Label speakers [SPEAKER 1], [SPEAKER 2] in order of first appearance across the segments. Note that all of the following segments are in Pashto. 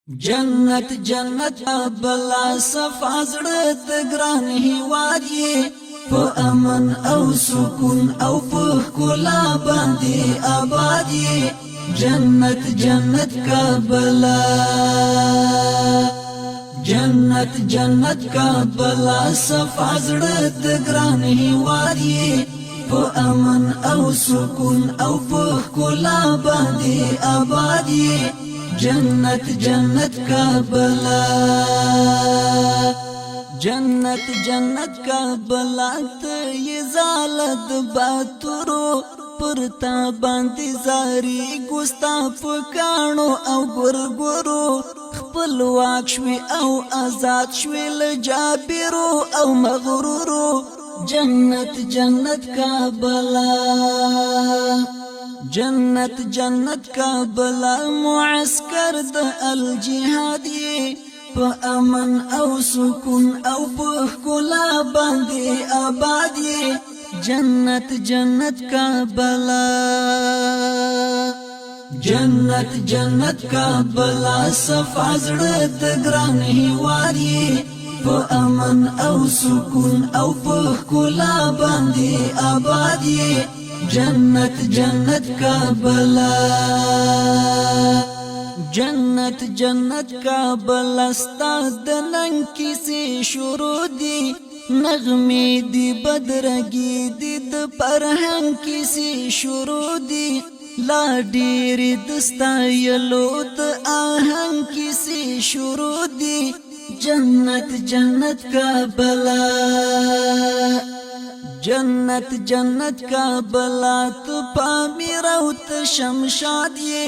[SPEAKER 1] جنت جنت بلا صفا زړه د ګران هیواد یې په امن او سکون او په ښکلا باندې آباد یې جنت جنت کابلا جنت جنت کابلا صفا زړه د ګران هیواد یې په امن او سکون او په ښکلا باندې آباد یې جنت جنت کابلا جنت جنت کابلا ته یې زالد باتورو پرتا باندې زاری ګستا پکانو او ګورګورو خپلواک شوي او آزاد شوي له جابرو او مغرورو جنت جنت کابلا جنت جنت کابلا معسكر د الجهاد په امن او سکون او په ښکلا باندې آباد جنت جنت کابلا جنت جنت کابلا صفا زړه د ګران هیواد په امن او سکون او په ښکلا باندې آباد جنت جنت کابلا جنت جنت کابلا ستا د نن کیسې شروع دي نغمې دي بدرګي دي د فرهنګ کیسې شروع دي لا ډېرې د ستایلو د آهنګ کیسې شروع دي جنت جنت کابلا جنت جنت کابلا تو پامیر او تشمشاد یې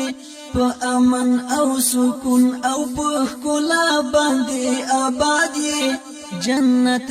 [SPEAKER 1] په امن او سکون او په ښکلا باندې آباد یې جنت